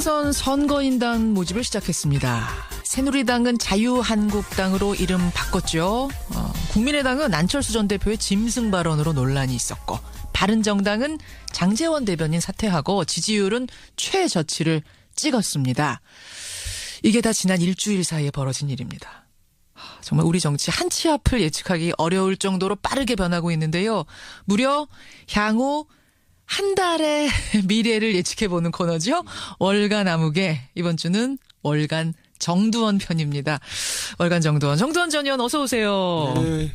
총선 선거인단 모집을 시작했습니다. 새누리당은 자유한국당으로 이름 바꿨죠. 국민의당은 안철수 전 대표의 짐승 발언으로 논란이 있었고, 바른정당은 장제원 대변인 사퇴하고 지지율은 최저치를 찍었습니다. 이게 다 지난 일주일 사이에 벌어진 일입니다. 정말 우리 정치 한 치 앞을 예측하기 어려울 정도로 빠르게 변하고 있는데요. 무려 향후 한 달의 미래를 예측해보는 코너죠. 월간 암흑의 이번 주는 월간 정두원 편입니다. 월간 정두원. 정두원 전 의원 어서 오세요. 네.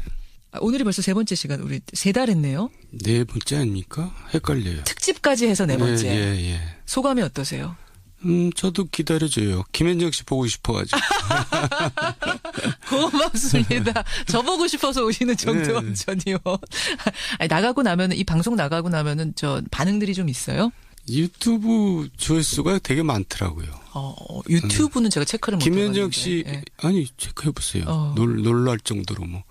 오늘이 벌써 세 번째 시간. 우리 세 달 했네요. 네 번째 아닙니까? 헷갈려요. 특집까지 해서 네 번째. 예. 소감이 어떠세요? 저도 기다려줘요. 김현정 씨 보고 싶어가지고. 고맙습니다. 저보고 싶어서 오시는 정두원 전 의원. 아니, 나가고 나면은, 이 방송 나가고 나면은 반응들이 좀 있어요? 유튜브 조회수가 되게 많더라고요. 유튜브는 제가 체크를 못 해봤는데. 김현정 씨, 예. 아니, 체크해보세요. 놀랄 정도로 뭐.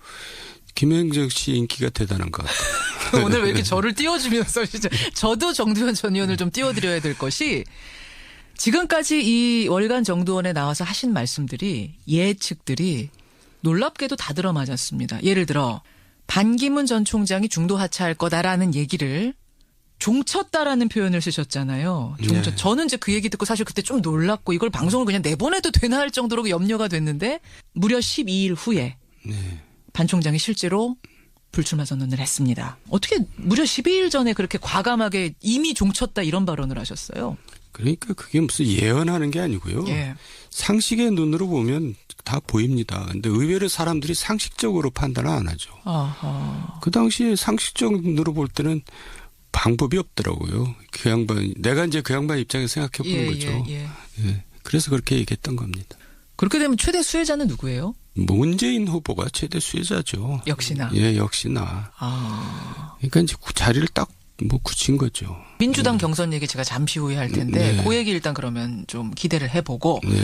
김현정 씨 인기가 대단한 것 같아요. 오늘 왜 이렇게 저를 띄워주면서, 진짜. 저도 정두원 전 의원을 좀 띄워드려야 될 것이, 지금까지 이 월간 정두원에 나와서 하신 말씀들이, 예측들이 놀랍게도 다 들어맞았습니다. 예를 들어 반기문 전 총장이 중도 하차할 거다라는 얘기를 종쳤다라는 표현을 쓰셨잖아요. 네. 저는 이제 그 얘기 듣고 사실 그때 좀 놀랐고 이걸 방송을 그냥 내보내도 되나 할 정도로 염려가 됐는데, 무려 12일 후에 반 총장이 실제로 불출마 선언을 했습니다. 어떻게 무려 12일 전에 그렇게 과감하게 이미 종쳤다 이런 발언을 하셨어요? 그러니까 그게 무슨 예언하는 게 아니고요. 예. 상식의 눈으로 보면 다 보입니다. 근데 의외로 사람들이 상식적으로 판단을 안 하죠. 아하. 그 당시에 상식적 눈으로 볼 때는 방법이 없더라고요. 그 양반, 내가 이제 그 양반 입장에서 생각해 보는 거죠. 예. 그래서 그렇게 얘기했던 겁니다. 그렇게 되면 최대 수혜자는 누구예요? 문재인 후보가 최대 수혜자죠. 역시나. 예, 역시나. 그러니까 이제 그 자리를 딱 굳힌 거죠. 민주당 경선 얘기 제가 잠시 후에 할 텐데, 네. 그 얘기 일단 그러면 좀 기대를 해보고. 네.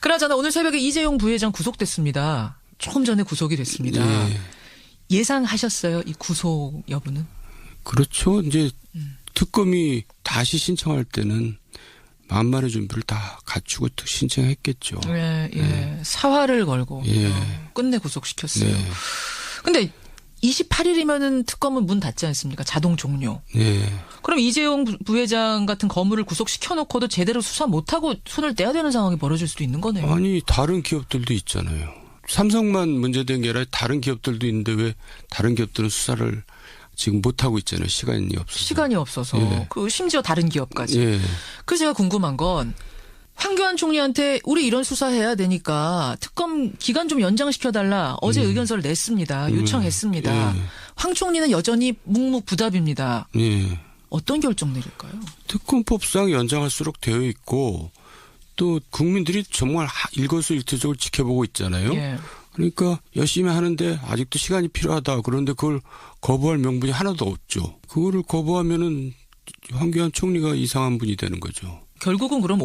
그나저나 오늘 새벽에 이재용 부회장 구속됐습니다. 조금 전에 구속이 됐습니다. 네. 예상하셨어요? 이 구속 여부는? 그렇죠. 이제 특검이 다시 신청할 때는 만반의 준비를 다 갖추고 또 신청했겠죠. 예. 사활을 걸고 끝내 구속시켰어요. 네. 근데 28일이면은 특검은 문 닫지 않습니까? 자동 종료. 네. 그럼 이재용 부회장 같은 거물을 구속시켜놓고도 제대로 수사 못하고 손을 떼야 되는 상황이 벌어질 수도 있는 거네요. 아니, 다른 기업들도 있잖아요. 삼성만 문제된 게 아니라 다른 기업들도 있는데 왜 다른 기업들은 수사를 지금 못하고 있잖아요. 시간이 없어서. 예. 그 심지어 다른 기업까지. 예. 그래서 제가 궁금한 건, 황교안 총리한테 우리 이런 수사해야 되니까 특검 기간 좀 연장시켜달라. 어제 의견서를 냈습니다. 요청했습니다. 황 총리는 여전히 묵묵부답입니다. 예. 어떤 결정 내릴까요? 특검법상 연장할수록 되어 있고 또 국민들이 정말 일거수일투족을 지켜보고 있잖아요. 예. 그러니까 열심히 하는데 아직도 시간이 필요하다. 그런데 그걸 거부할 명분이 하나도 없죠. 그거를 거부하면은 황교안 총리가 이상한 분이 되는 거죠. 결국은 그럼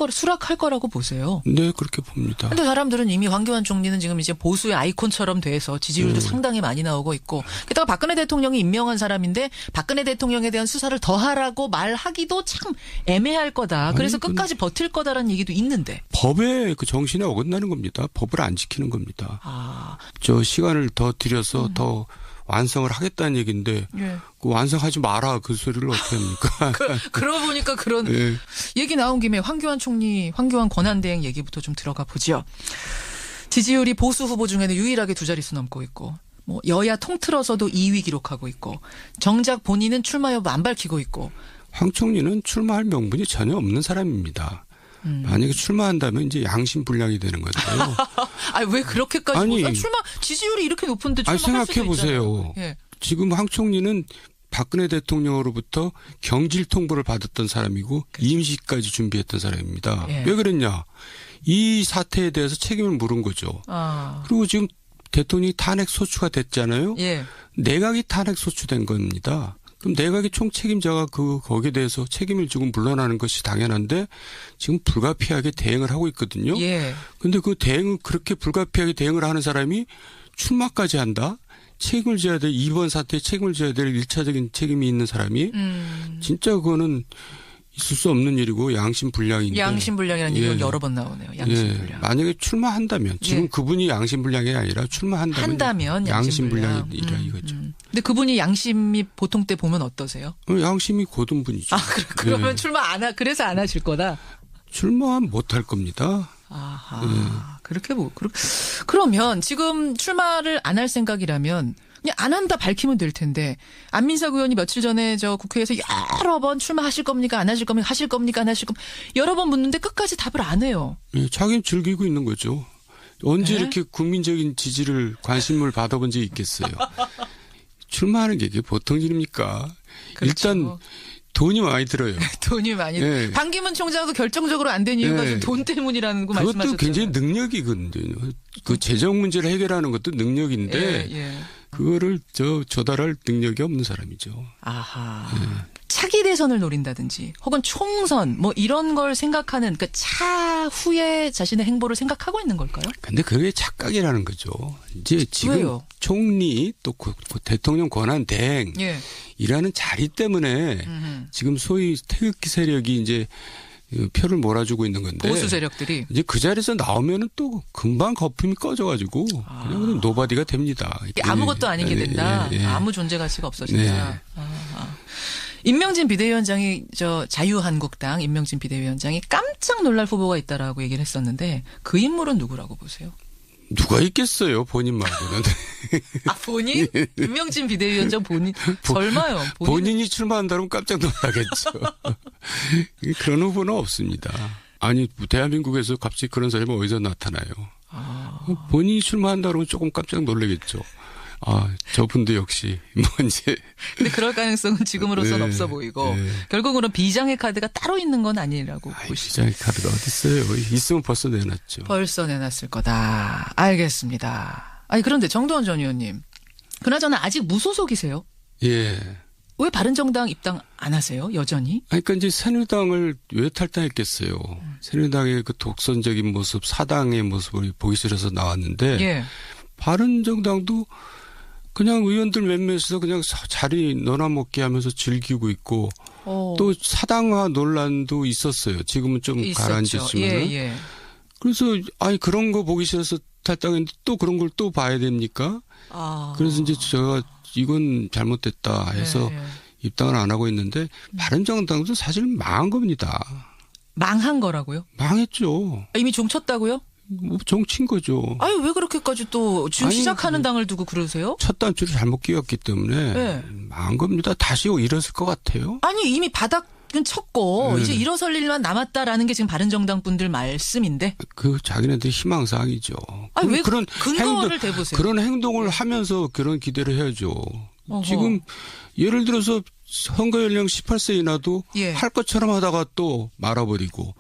수락할 거라고 보세요. 네, 그렇게 봅니다. 근데 사람들은 이미 황교안 총리는 지금 이제 보수의 아이콘처럼 돼서 지지율도 상당히 많이 나오고 있고, 게다가 박근혜 대통령이 임명한 사람인데 박근혜 대통령에 대한 수사를 더 하라고 말하기도 참 애매할 거다. 그래서 끝까지 버틸 거다라는 얘기도 있는데. 법의 그 정신에 어긋나는 겁니다. 법을 안 지키는 겁니다. 저 시간을 더 들여서 더 완성을 하겠다는 얘기인데 그 완성하지 마라 그 소리를 어떻게 합니까? 그러고 보니까 그런 얘기 나온 김에 황교안 권한대행 얘기부터 좀 들어가 보죠. 지지율이 보수 후보 중에는 유일하게 두 자릿수 넘고 있고, 뭐 여야 통틀어서도 2위 기록하고 있고, 정작 본인은 출마 여부 안 밝히고 있고. 황 총리는 출마할 명분이 전혀 없는 사람입니다. 만약에 출마한다면 이제 양심불량이 되는 거잖아요. 왜 그렇게까지? 지지율이 이렇게 높은데 출마할 수도 생각해 보세요. 예. 지금 황 총리는 박근혜 대통령으로부터 경질 통보를 받았던 사람이고 임시까지 준비했던 사람입니다. 예. 왜 그랬냐? 이 사태에 대해서 책임을 물은 거죠. 그리고 지금 대통령이 탄핵 소추가 됐잖아요. 예. 내각이 탄핵 소추된 겁니다. 그럼 내각의 총책임자가 거기에 대해서 책임을 지고 물러나는 것이 당연한데 지금 불가피하게 대응을 하고 있거든요. 그런데 그 그렇게 불가피하게 대응을 하는 사람이 출마까지 한다? 책임을 져야 될, 이번 사태에 책임을 져야 될 1차적인 책임이 있는 사람이 진짜 그거는 있을 수 없는 일이고 양심불량인데. 양심불량이라는 얘기가 여러 번 나오네요. 양심불량. 예. 만약에 출마한다면 지금 그분이 양심불량이 아니라 출마한다면 양심불량이라 이거죠. 근데 그분이 양심이 보통 때 보면 어떠세요? 양심이 고든 분이죠. 그러면 출마 그래서 안 하실 거다? 출마는 못할 겁니다. 아하. 그러면 지금 출마를 안 할 생각이라면 그냥 안 한다 밝히면 될 텐데 안민석 의원이 며칠 전에 저 국회에서 여러 번 출마하실 겁니까? 안 하실 겁니까? 하실 겁니까? 안 하실 겁니까? 여러 번 묻는데 끝까지 답을 안 해요. 예, 자기는 즐기고 있는 거죠. 언제 이렇게 국민적인 지지를 관심을 받아본 적이 있겠어요. 출마하는 게 이게 보통 일입니까? 그렇죠. 일단 돈이 많이 들어요. 돈이 많이 들어요. 반기문 총장도 결정적으로 안 된 이유가 좀 돈 때문이라는 거 말씀하셨잖아요. 그것도 굉장히 능력이거든요. 그 재정 문제를 해결하는 것도 능력인데 그거를 조달할 능력이 없는 사람이죠. 아하. 차기 대선을 노린다든지 혹은 총선 뭐 이런 걸 생각하는 그 차후에 자신의 행보를 생각하고 있는 걸까요? 근데 그게 착각이라는 거죠. 이제 지금 왜요? 총리 또 대통령 권한 대행이라는 자리 때문에 지금 소위 태극기 세력이 이제 표를 몰아주고 있는 건데 보수 세력들이 이제 그 자리에서 나오면은 또 금방 거품이 꺼져가지고 그냥 노바디가 됩니다. 아무것도 아니게 된다. 아무 존재 가치가 없어진다. 임명진 비대위원장이 자유한국당 임명진 비대위원장이 깜짝 놀랄 후보가 있다라고 얘기를 했었는데 그 인물은 누구라고 보세요? 누가 있겠어요, 본인 말고는. 본인? 임명진 비대위원장 본인? 설마요. 본인이 출마한다면 깜짝 놀라겠죠. 그런 후보는 없습니다. 아니, 대한민국에서 갑자기 그런 사람이 어디서 나타나요? 본인이 출마한다면 조금 깜짝 놀라겠죠. 저분도 역시 뭔지. 근데 그럴 가능성은 지금으로선 없어 보이고 결국은 비장의 카드가 따로 있는 건 아니라고 보시죠. 비장의 카드가 어디 있어요? 있으면 벌써 내놨죠. 벌써 내놨을 거다. 알겠습니다. 그런데 정두원 전 의원님, 그나저나 아직 무소속이세요? 예. 왜 바른정당 입당 안 하세요? 여전히? 그러니까 이제 새누리당을 왜 탈당했겠어요? 새누리당의 그 독선적인 모습, 사당의 모습을 보기 싫어서 나왔는데 바른정당도 그냥 의원들 몇몇에서 그냥 자리 너나 먹게 하면서 즐기고 있고 또 사당화 논란도 있었어요. 지금은 좀 가라앉았지만. 그래서 그런 거 보기 싫어서 탈당했는데 또 그런 걸 또 봐야 됩니까? 그래서 이제 제가 이건 잘못됐다 해서 입당을 안 하고 있는데 바른정당도 사실 망한 겁니다. 망한 거라고요? 망했죠. 이미 종쳤다고요? 정친 거죠. 왜 그렇게까지 또 지금 시작하는 당을 두고 그러세요? 첫 단추를 잘못 끼웠기 때문에 망한 겁니다. 다시 일어설 것 같아요. 이미 바닥은 쳤고 이제 일어설 일만 남았다라는 게 지금 바른정당 분들 말씀인데. 자기네들 희망사항이죠. 왜 그런 근거를 대보세요. 그런 행동을 하면서 그런 기대를 해야죠. 지금 예를 들어서 선거 연령 18세 이하도 할 것처럼 하다가 또 말아버리고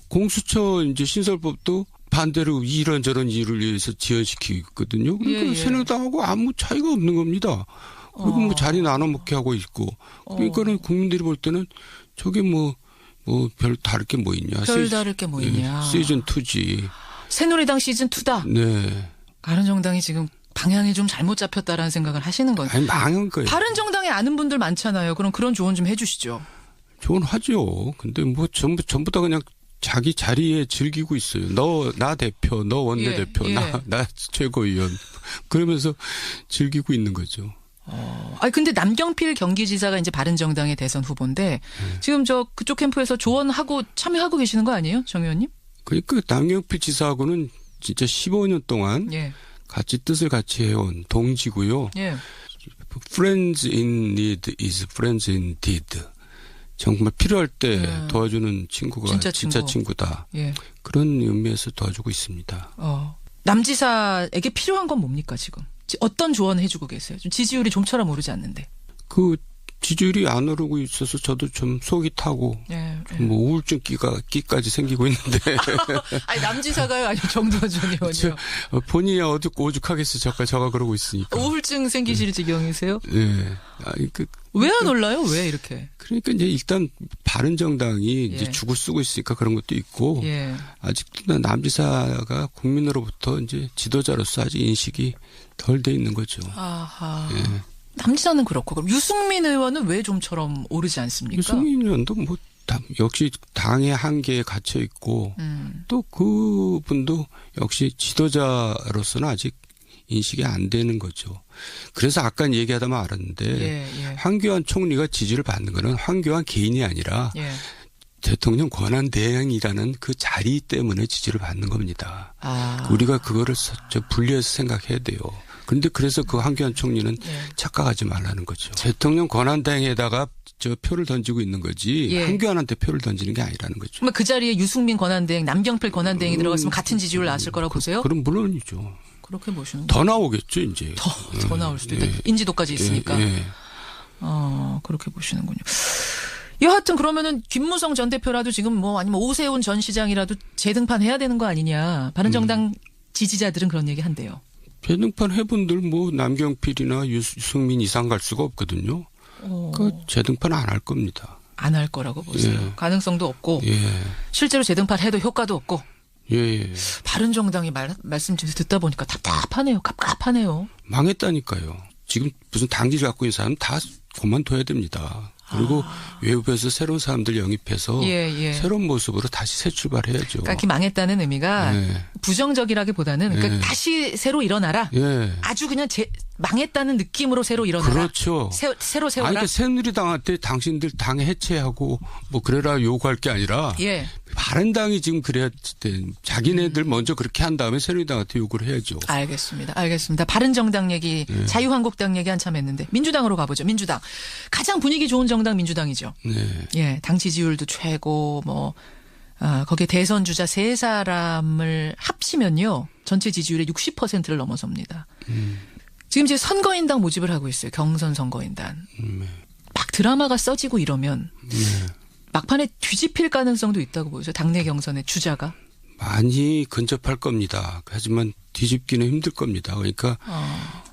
공수처 이제 신설법도 반대로 이런저런 이유를 위해서 지연시키고 있거든요. 그러니까 새누리당하고 아무 차이가 없는 겁니다. 그리고 자리 나눠 먹게 하고 있고. 그러니까는 국민들이 볼 때는 저게 별 다를 게 뭐 있냐. 다를 게 뭐 있냐. 시즌 2지. 새누리당 시즌 2다. 네. 바른정당이 지금 방향이 좀 잘못 잡혔다라는 생각을 하시는 거예요. 망한 거예요. 바른정당에 아는 분들 많잖아요. 그럼 그런 조언 좀 해주시죠. 조언하죠. 근데 전부 다 그냥 자기 자리에 즐기고 있어요. 나 대표, 너 원내대표, 나 최고위원. 그러면서 즐기고 있는 거죠. 근데 남경필 경기지사가 이제 바른정당의 대선 후보인데 지금 그쪽 캠프에서 조언하고 참여하고 계시는 거 아니에요? 정 의원님? 그러니까 남경필 지사하고는 진짜 15년 동안 같이 뜻을 같이 해온 동지고요. Friends in need is friends indeed. 정말 필요할 때 도와주는 친구가 진짜 친구다. 그런 의미에서 도와주고 있습니다. 남지사에게 필요한 건 뭡니까 지금? 어떤 조언 해주고 계세요? 좀 지지율이 좀처럼 오르지 않는데. 지지율이 안 오르고 있어서 저도 좀 속이 타고 우울증 끼까지 생기고 있는데. 남지사가요? 아니면 정두원 전 의원이요? 본인이 오죽하겠어. 저가 그러고 있으니까. 우울증 생기실 지경이세요? 네. 왜 안 올라요? 왜 이렇게? 그러니까 이제 일단 바른정당이 이제 죽을 쓰고 있으니까 그런 것도 있고 아직도 남지사가 국민으로부터 이제 지도자로서 아직 인식이 덜 돼 있는 거죠. 남지사는 그렇고 그럼 유승민 의원은 왜 좀처럼 오르지 않습니까? 유승민 의원도 역시 당의 한계에 갇혀 있고 또 그분도 역시 지도자로서는 아직 인식이 안 되는 거죠. 그래서 아까 얘기하다 말았는데 황교안 총리가 지지를 받는 거는 황교안 개인이 아니라 대통령 권한대행이라는 그 자리 때문에 지지를 받는 겁니다. 우리가 그거를 분리해서 생각해야 돼요. 그런데 그래서 그 황교안 총리는 착각하지 말라는 거죠. 대통령 권한대행에다가 표를 던지고 있는 거지 황교안한테 표를 던지는 게 아니라는 거죠. 그러면 그 자리에 유승민 권한대행, 남경필 권한대행이 들어갔으면 같은 지지율 나왔을 거라고 보세요? 그럼 물론이죠. 그렇게 보시는 더 나오겠죠, 이제. 더 나올 수도 있다. 인지도까지 있으니까. 그렇게 보시는군요. 여하튼 그러면은 김무성 전 대표라도 지금 뭐 아니면 오세훈 전 시장이라도 재등판해야 되는 거 아니냐. 바른정당 지지자들은 그런 얘기 한대요. 재등판 해분들 뭐 남경필이나 유승민 이상 갈 수가 없거든요. 그러니까 재등판 안 할 겁니다. 안 할 거라고 보세요. 가능성도 없고 실제로 재등판해도 효과도 없고. 바른정당이 말씀 듣다 보니까 답답하네요. 갑갑하네요. 망했다니까요. 지금 무슨 당지를 갖고 있는 사람 다 그만둬야 됩니다. 그리고 외부에서 새로운 사람들 영입해서 새로운 모습으로 다시 새 출발해야죠. 그러니까 망했다는 의미가 부정적이라기보다는 그러니까 다시 새로 일어나라. 아주 그냥 망했다는 느낌으로 새로 일어나라. 그렇죠. 새로 세워라. 아니, 그러니까 새누리당한테 당신들 당 해체하고 뭐 그래라 요구할 게 아니라 바른당이 지금 그래야 돼. 자기네들 먼저 그렇게 한 다음에 새누리당한테 요구를 해야죠. 알겠습니다. 바른정당 얘기, 자유한국당 얘기 한참 했는데 민주당으로 가보죠. 민주당. 가장 분위기 좋은 정당 민주당이죠. 당 지지율도 최고 거기에 대선 주자 3사람을 합치면요. 전체 지지율의 60%를 넘어섭니다. 지금 이제 선거인단 모집을 하고 있어요. 경선 선거인단. 막 드라마가 써지고 이러면 막판에 뒤집힐 가능성도 있다고 보여요. 당내 경선의 주자가. 많이 근접할 겁니다. 하지만 뒤집기는 힘들 겁니다. 그러니까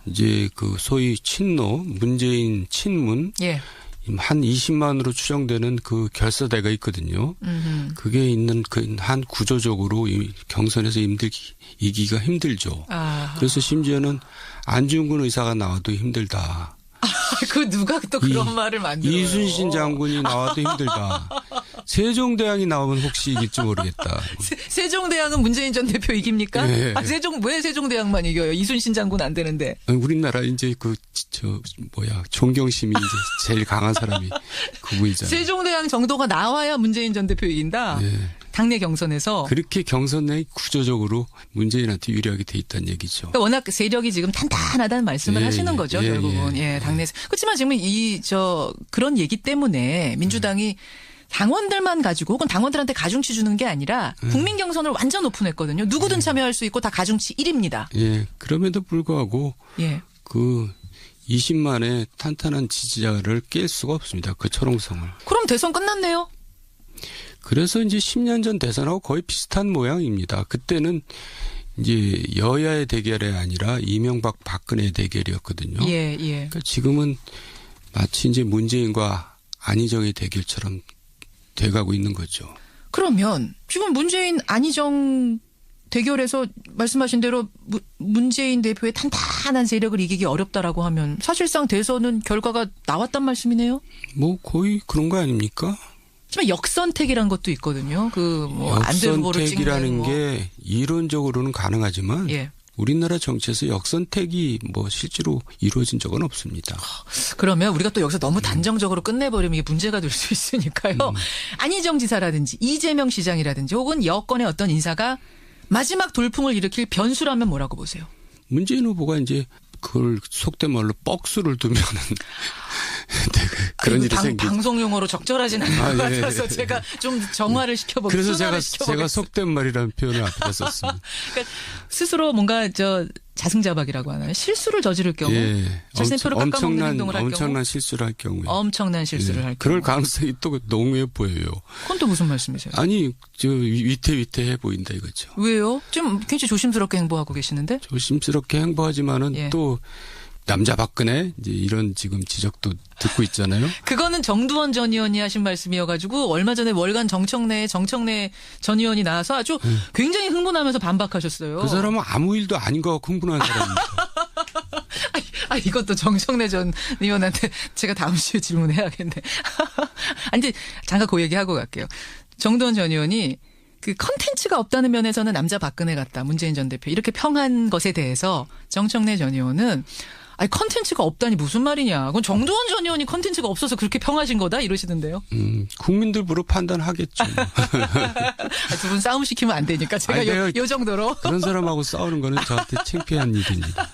이제 그 소위 친노, 문재인 친문 한 20만으로 추정되는 그 결사대가 있거든요. 그게 있는 그 한 구조적으로 이 경선에서 이기기가 힘들죠. 그래서 심지어는 안중근 의사가 나와도 힘들다. 그 누가 또 그런 말을 만들어요. 이순신 장군이 나와도 힘들다. 세종대왕이 나오면 혹시 이길지 모르겠다. 세종대왕은 문재인 전 대표 이깁니까? 왜 세종대왕만 이겨요? 이순신 장군 안 되는데. 우리나라 이제 존경심이 이제 제일 강한 사람이 그분이잖아요. 세종대왕 정도가 나와야 문재인 전 대표 이긴다. 당내 경선에서. 그렇게 경선에 구조적으로 문재인한테 유리하게 돼 있다는 얘기죠. 그러니까 워낙 세력이 지금 탄탄하다는 말씀을 하시는 거죠, 결국은. 당내에서. 그렇지만 지금 그런 얘기 때문에 민주당이 당원들만 가지고 혹은 당원들한테 가중치 주는 게 아니라 국민 경선을 완전 오픈했거든요. 누구든 참여할 수 있고 다 가중치 1입니다. 그럼에도 불구하고 그 20만의 탄탄한 지지자를 깰 수가 없습니다. 그 초롱성을. 그럼 대선 끝났네요. 그래서 이제 10년 전 대선하고 거의 비슷한 모양입니다. 그때는 이제 여야의 대결이 아니라 이명박 박근혜 대결이었거든요. 그러니까 지금은 마치 이제 문재인과 안희정의 대결처럼 돼가고 있는 거죠. 그러면 지금 문재인 안희정 대결에서 말씀하신 대로 문재인 대표의 탄탄한 세력을 이기기 어렵다라고 하면 사실상 대선은 결과가 나왔단 말씀이네요. 뭐 거의 그런 거 아닙니까? 하지만 역선택이라는 것도 있거든요. 역선택이라는 게 이론적으로는 가능하지만 우리나라 정치에서 역선택이 실제로 이루어진 적은 없습니다. 그러면 우리가 또 여기서 너무 단정적으로 끝내버리면 이게 문제가 될 수 있으니까요. 안희정 지사라든지 이재명 시장이라든지 혹은 여권의 어떤 인사가 마지막 돌풍을 일으킬 변수라면 뭐라고 보세요? 문재인 후보가 이제 그걸 속된 말로 뻑수를 두면은 그런 일이 생기죠. 방송 용어로 적절하진 않은 것 같아서 제가 좀 정화를 시켜보겠습니다. 그래서 제가 속된 말이라는 표현을 앞에 썼습니다. 그러니까 스스로 뭔가 자승자박이라고 하나요? 실수를 저지를 경우 자신의 표를 깎아먹는 행동을 할 경우 엄청난 실수를 할 경우에 엄청난 실수를 할 경우 그럴 가능성이 또 농후해 보여요. 그건 또 무슨 말씀이세요? 아니 위태위태해 보인다 이거죠. 왜요? 좀 굉장히 조심스럽게 행보하고 계시는데? 조심스럽게 행보하지만은 또 남자 박근혜 이제 이런 지금 지적도 듣고 있잖아요. 그거는 정두원 전 의원이 하신 말씀이어가지고 얼마 전에 월간 정청래 전 의원이 나와서 아주 굉장히 흥분하면서 반박하셨어요. 그 사람은 아무 일도 아닌 것 같고 흥분한 사람입니다. 이것도 정청래 전 의원한테 제가 다음 주에 질문해야겠네. 아니, 근데 잠깐 그 얘기하고 갈게요. 정두원 전 의원이 그 컨텐츠가 없다는 면에서는 남자 박근혜 같다. 문재인 전 대표 이렇게 평한 것에 대해서 정청래 전 의원은 컨텐츠가 없다니 무슨 말이냐. 그건 정두원 전 의원이 컨텐츠가 없어서 그렇게 평하신 거다 이러시던데요. 국민들부로 판단하겠죠. 두 분 싸움 시키면 안 되니까 제가 요 정도로. 그런 사람하고 싸우는 거는 저한테 창피한 일입니다.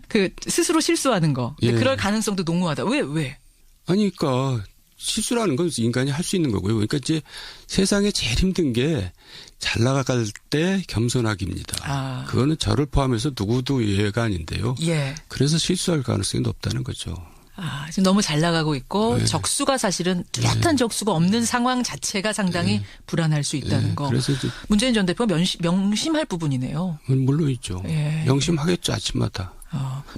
그 스스로 실수하는 거. 예. 그럴 가능성도 농후하다. 왜? 아니 그러니까 실수라는 건 인간이 할 수 있는 거고요. 그러니까 이제 세상에 제일 힘든 게 잘 나갈 때 겸손하기입니다. 그거는 저를 포함해서 누구도 예외가 아닌데요. 예. 그래서 실수할 가능성이 높다는 거죠. 지금 너무 잘 나가고 있고 적수가 사실은 뚜렷한 적수가 없는 상황 자체가 상당히 불안할 수 있다는 거. 그래서 이제 문재인 전 대표가 명심할 부분이네요. 물론이죠. 명심하겠죠, 아침마다.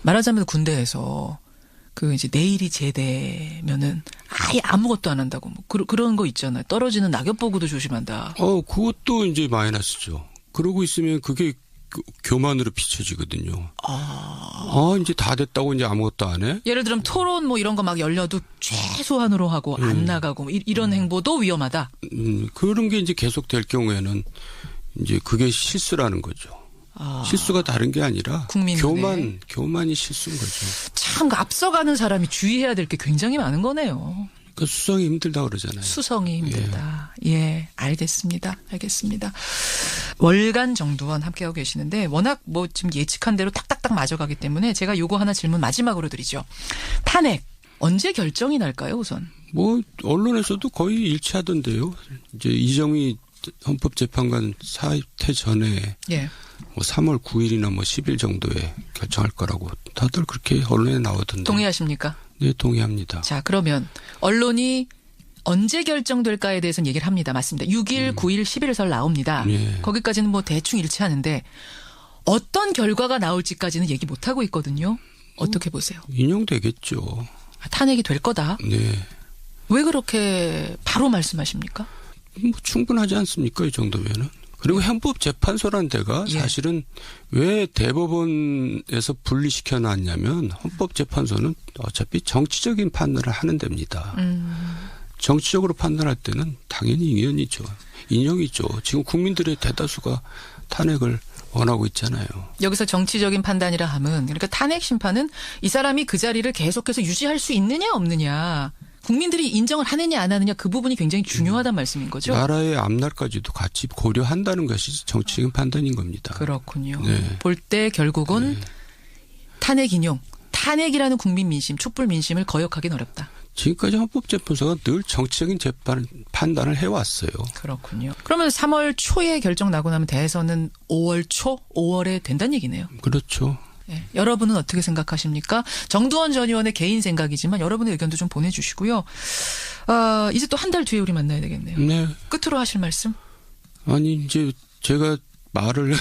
말하자면 군대에서 그 이제 내일이 제대면은 아예 아무것도 안 한다고 뭐 그런 거 있잖아요. 떨어지는 낙엽 보고도 조심한다. 그것도 이제 마이너스죠. 그러고 있으면 그게 교만으로 비춰지거든요. 이제 다 됐다고 이제 아무것도 안 해? 예를 들면 토론 뭐 이런 거 막 열려도 최소한으로 하고 안 나가고 뭐 이런 행보도 위험하다. 그런 게 이제 계속될 경우에는 이제 그게 실수라는 거죠. 실수가 다른 게 아니라 교만이 실수인 거죠. 참 앞서가는 사람이 주의해야 될 게 굉장히 많은 거네요. 그러니까 수성이 힘들다 그러잖아요. 수성이 힘들다. 예, 알겠습니다. 월간 정두원 함께하고 계시는데 워낙 뭐 지금 예측한 대로 딱딱딱 맞아가기 때문에 제가 요거 하나 질문 마지막으로 드리죠. 탄핵 언제 결정이 날까요, 우선? 뭐 언론에서도 거의 일치하던데요. 이제 이정희 헌법재판관 사퇴 전에 뭐 3월 9일이나 뭐 10일 정도에 결정할 거라고 다들 그렇게 언론에 나오던데. 동의하십니까? 네, 동의합니다. 자, 그러면 언론이 언제 결정될까에 대해서는 얘기를 합니다. 맞습니다. 6일, 9일, 11설 나옵니다. 거기까지는 뭐 대충 일치하는데 어떤 결과가 나올지까지는 얘기 못하고 있거든요. 어떻게 보세요? 인용되겠죠. 탄핵이 될 거다? 네. 왜 그렇게 바로 말씀하십니까? 뭐 충분하지 않습니까? 이 정도면은. 그리고 헌법재판소라는 데가 사실은 왜 대법원에서 분리시켜 놨냐면 헌법재판소는 어차피 정치적인 판단을 하는 데입니다. 정치적으로 판단할 때는 당연히 인용이죠. 지금 국민들의 대다수가 탄핵을 원하고 있잖아요. 여기서 정치적인 판단이라 함은 그러니까 탄핵 심판은 이 사람이 그 자리를 계속해서 유지할 수 있느냐 없느냐. 국민들이 인정을 하느냐 안 하느냐 그 부분이 굉장히 중요하다는 말씀인 거죠. 나라의 앞날까지도 같이 고려한다는 것이 정치적인 판단인 겁니다. 그렇군요. 볼 때 결국은 탄핵 인용, 탄핵이라는 국민 민심, 촛불 민심을 거역하기는 어렵다. 지금까지 헌법재판소가 늘 정치적인 판단을 해왔어요. 그렇군요. 그러면 3월 초에 결정 나고 나면 대선은 5월 초, 5월에 된다는 얘기네요. 그렇죠. 여러분은 어떻게 생각하십니까? 정두원 전 의원의 개인 생각이지만 여러분의 의견도 좀 보내주시고요. 이제 또 한 달 뒤에 우리 만나야 되겠네요. 네. 끝으로 하실 말씀? 아니 이제 제가 말을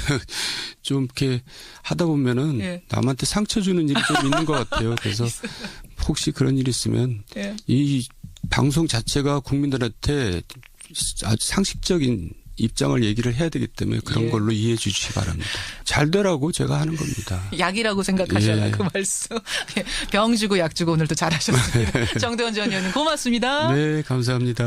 좀 이렇게 하다 보면은 남한테 상처 주는 일이 좀 있는 것 같아요. 그래서 혹시 그런 일이 있으면 이 방송 자체가 국민들한테 아주 상식적인 입장을 얘기를 해야 되기 때문에 그런 걸로 이해해 주시기 바랍니다. 잘 되라고 제가 하는 겁니다. 약이라고 생각하셔야 그 말씀. 병 주고 약 주고 오늘도 잘하셨습니다. 정두원 전 의원님 고맙습니다. 네, 감사합니다.